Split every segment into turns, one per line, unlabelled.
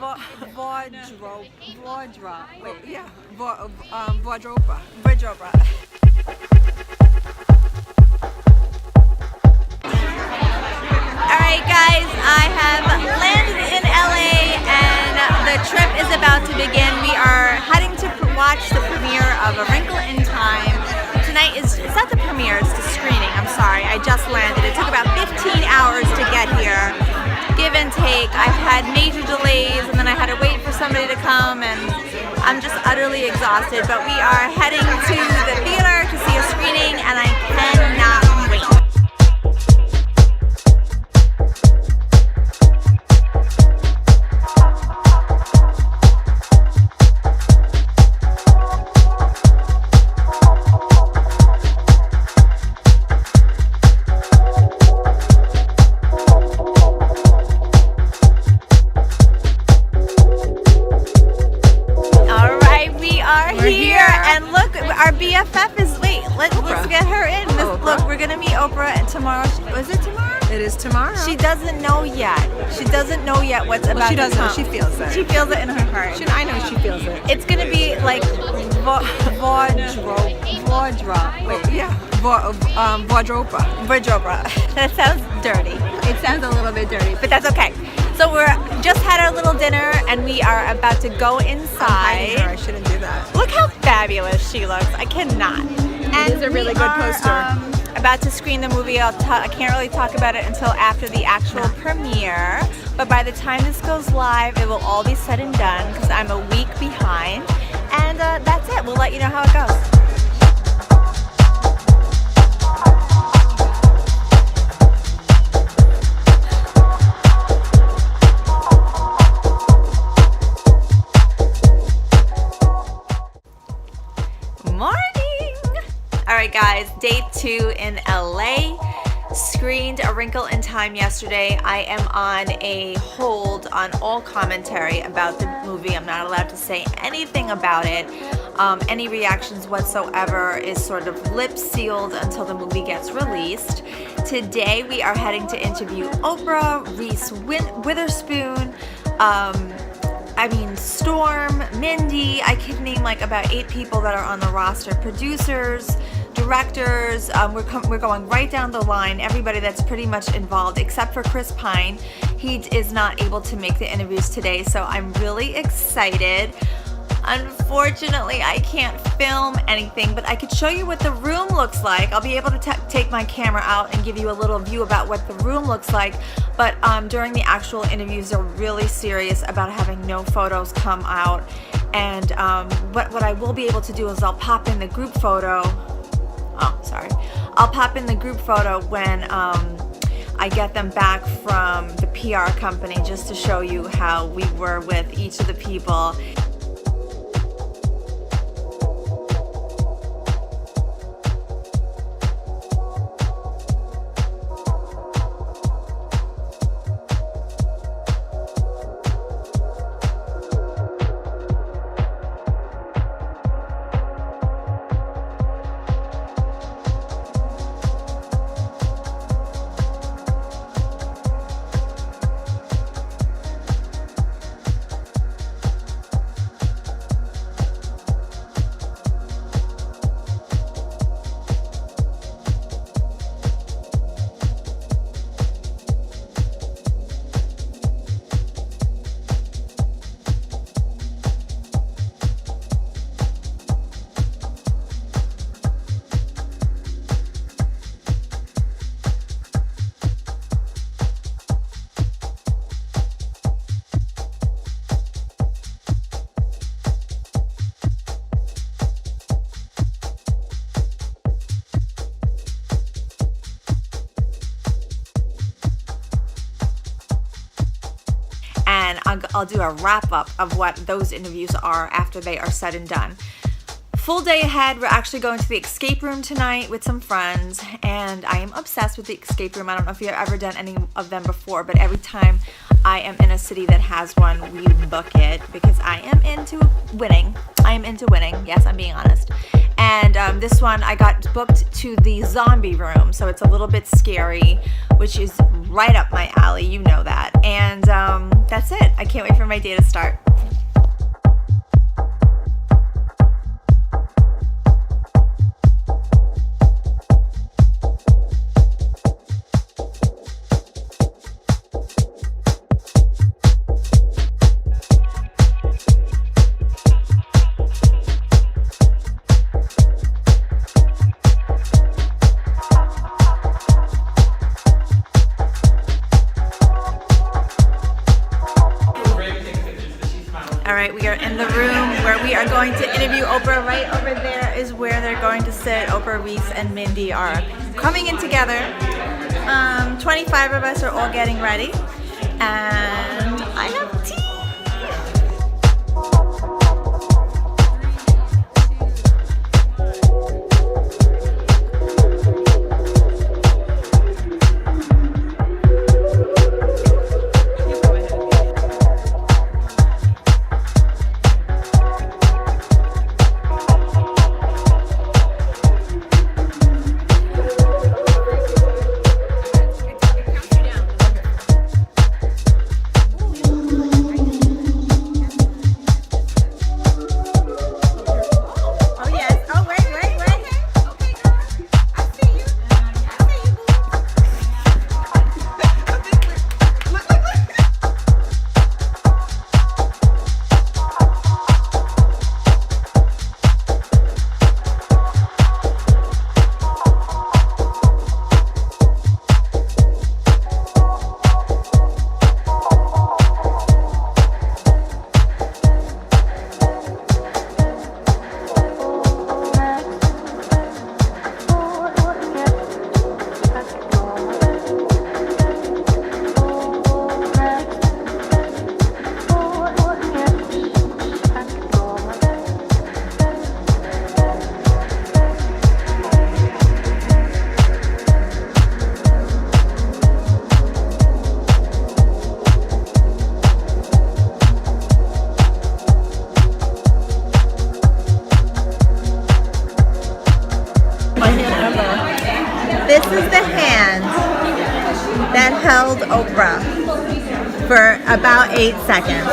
Vardra. Wait,
Yeah.
Vardropa.
Vardropa. Alright guys, I have landed in LA and the trip is about to begin. We are heading to watch the premiere of A Wrinkle in Time. Tonight it's not the premiere, it's the screening. I'm sorry, I just landed. It took about 15 hours to get here. Give and take. I've had major delays and then I had to wait for somebody to come and I'm just utterly exhausted. But we are heading to the theater to see a screening and I cannot wait. Our BFF is, let's get her in. Look, we're gonna meet Oprah tomorrow. Is it tomorrow?
It is tomorrow.
She doesn't know yet. She doesn't know yet what's about
she
to
doesn't
come.
know. She feels it.
She feels it in her heart.
I know she feels it.
It's gonna be like Vardra.
Wait, yeah. Vardropa.
Vardropa. That sounds dirty.
It sounds a little bit dirty,
But that's okay. So we're just had our little dinner and we are about to go inside.
I shouldn't do that.
Look how fabulous she looks. I cannot.
It is a really good poster.
About to screen the movie. I can't really talk about it until after the actual premiere. But by the time this goes live, it will all be said and done because I'm a week behind. And that's it. We'll let you know how it goes. Alright guys, day 2 in LA. Screened A Wrinkle in Time yesterday. I am on a hold on all commentary about the movie. I'm not allowed to say anything about it. Any reactions whatsoever is sort of lip sealed until the movie gets released. Today we are heading to interview Oprah, Reese Witherspoon, Storm, Mindy. I could name like about 8 people that are on the roster. Producers, directors, we're going right down the line. Everybody that's pretty much involved except for Chris Pine. He is not able to make the interviews today, so I'm really excited. Unfortunately, I can't film anything, but I could show you what the room looks like. I'll be able to take my camera out and give you a little view about what the room looks like. But during the actual interviews, they're really serious about having no photos come out. And what I will be able to do is I'll pop in the group photo. I'll pop in the group photo when I get them back from the PR company just to show you how we were with each of the people. and I'll do a wrap up of what those interviews are after they are said and done. full day ahead. We're actually going to the escape room tonight with some friends, and I am obsessed with the escape room. I don't know if you've ever done any of them before, but every time I am in a city that has one, we book it because I am into winning. I am into winning. Yes, I'm being honest. And this one, I got booked to the zombie room, so it's a little bit scary, which is right up my alley. You know that. And that's it. I can't wait for my day to start. Alright, we are in the room where we are going to interview Oprah. Right over there is where they're going to sit. Oprah, Reese, and Mindy are coming in together. 25 of us are all getting ready. And I have tea. This is the hand that held Oprah for about 8 seconds.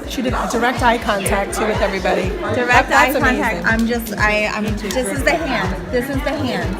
She did direct eye contact too with everybody.
Direct eye
That's
contact.
amazing.
This is the hand. This is the hand.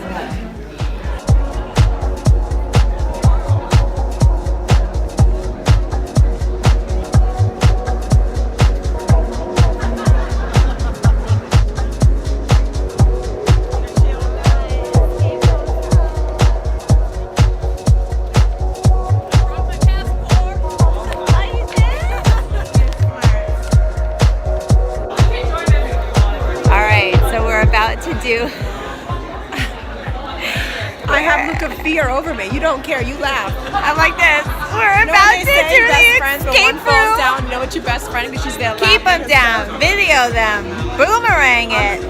To do.
I have look of fear over me. You don't care. You laugh.
I'm like this. We're
You know
about
when
to
they say
do
best
the
friends, but
escape
one falls
room.
down. Know it's your best friend because she's there.
Keep them
laughing and
down.
stuff.
Video them. Boomerang it.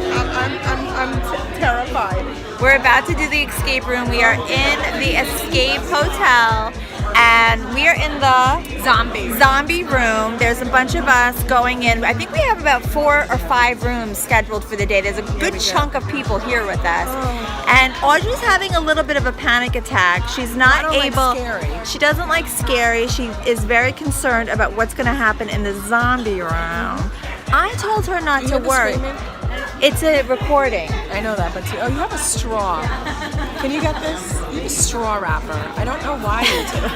I'm terrified.
We're about to do the escape room. We are in the Escape Hotel, and we are in the zombie room. There's a bunch of us going in. I think we have about 4 or 5 rooms scheduled for the day. There's a good chunk of people here with us. And Audrey's having a little bit of a panic attack. She's not able.
Like scary.
She doesn't like scary. She is very concerned about what's going to happen in the zombie room. I told her not to worry. It's a recording.
I know that, but you have a straw. Can you get this? You have a straw wrapper. I don't know why you do.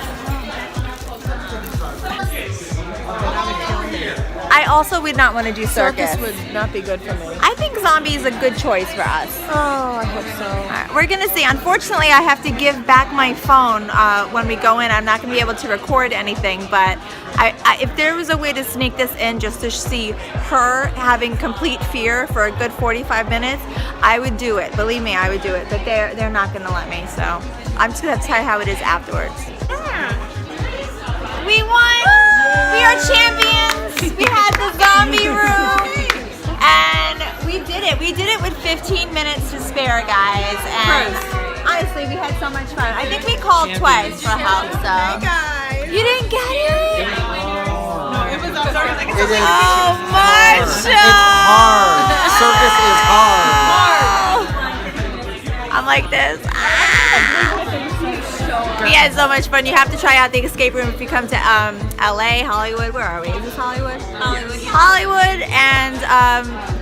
I also would not want to do circus.
Circus would not be good for me.
I think zombie is a good choice for us.
Oh, I hope so.
All right, we're gonna see. Unfortunately, I have to give back my phone when we go in. I'm not gonna be able to record anything, but if there was a way to sneak this in just to see her having complete fear for a good 45 minutes, I would do it. Believe me, I would do it. But they're not gonna let me, so I'm just gonna tell you how it is afterwards. Yeah. We won! We are champions! We had the zombie room! And 15 minutes to spare, guys, and honestly, we had so much fun. I think we called twice for help, so.
Hey guys.
You didn't get it?
It was sorry, like
It is.
Oh, Marsha!
It's hard. Circus is hard.
I'm like this. We had so much fun. You have to try out the escape room if you come to LA, Hollywood. Where are we? Is this Hollywood? Hollywood. Hollywood, and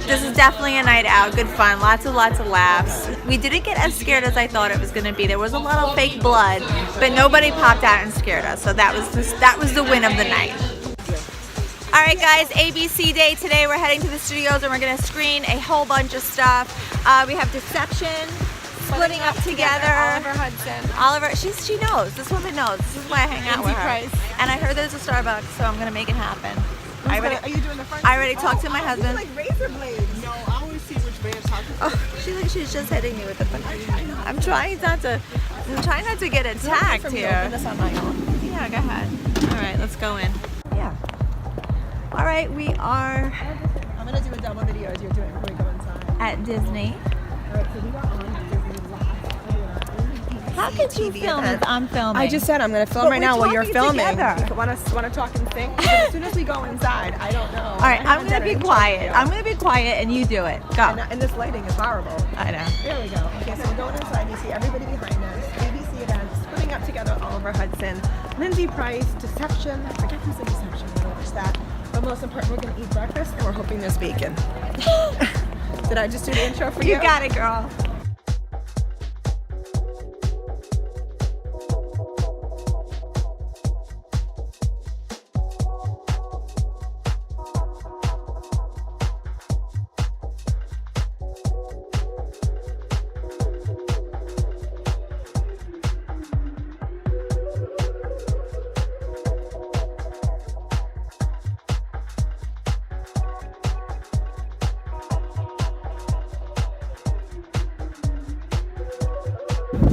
this is definitely a night out. Good fun. Lots of laughs. We didn't get as scared as I thought it was going to be. There was a lot of fake blood, but nobody popped out and scared us. So that was the win of the night. All right, guys, ABC day today. We're heading to the studios and we're going to screen a whole bunch of stuff. We have Deception, Splitting Up Together.
Oliver Hudson.
Oliver, she knows. This woman knows. This is why I hang out with her.
Price.
And I heard there's a Starbucks, so I'm going to make it happen.
Are you doing the front?
I already talked to my husband.
Like razor blades.
No, I always see which band talking.
Oh, she's just hitting me with the phone. I'm trying not to get attacked
For me to
here.
open this on my own.
Yeah, go ahead. All right, let's go in. Yeah. All right, we are
I'm gonna do a demo video as you're doing before we go inside.
at Disney.
All right, so we got on Disney Live.
How could you film
event.
as I'm filming?
I just said I'm gonna film
But
right
we're
now while you're
talking
filming.
together.
Want to talk and sing? But as soon as we go inside, I don't know.
All right, I'm gonna be quiet. I'm gonna be quiet, and you do it. Go.
And this lighting is horrible.
I know.
There we go. Okay, so we're going inside. You see everybody behind us. ABC event, Splitting Up Together, Oliver Hudson, Lindsay Price, Deception. I forget who's in Deception. We're gonna watch that. But most important, we're gonna eat breakfast, and we're hoping there's bacon. Did I just do the intro for you?
You got it, girl.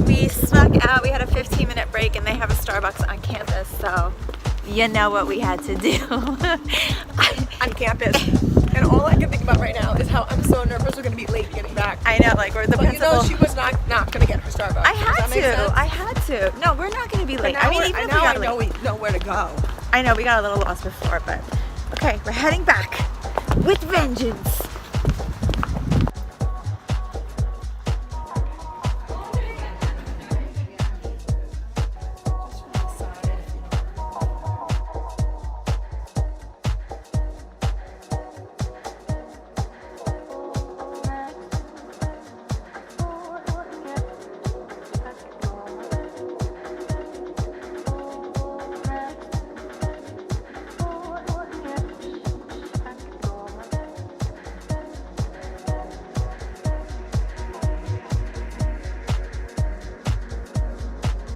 We snuck out. We had a 15-minute break, and they have a Starbucks on campus, so you know what we had to do.
On campus. And all I can think about right now is how I'm so nervous we're gonna be late getting back.
I know, like we're the
But you
principal.
know, she was not gonna get her Starbucks.
I
Does that
had
make sense?
to. I had to. No, we're not going to be late. I mean, even if we got
I know
late.
we know where to go.
I know we got a little lost before, but okay, we're heading back with vengeance.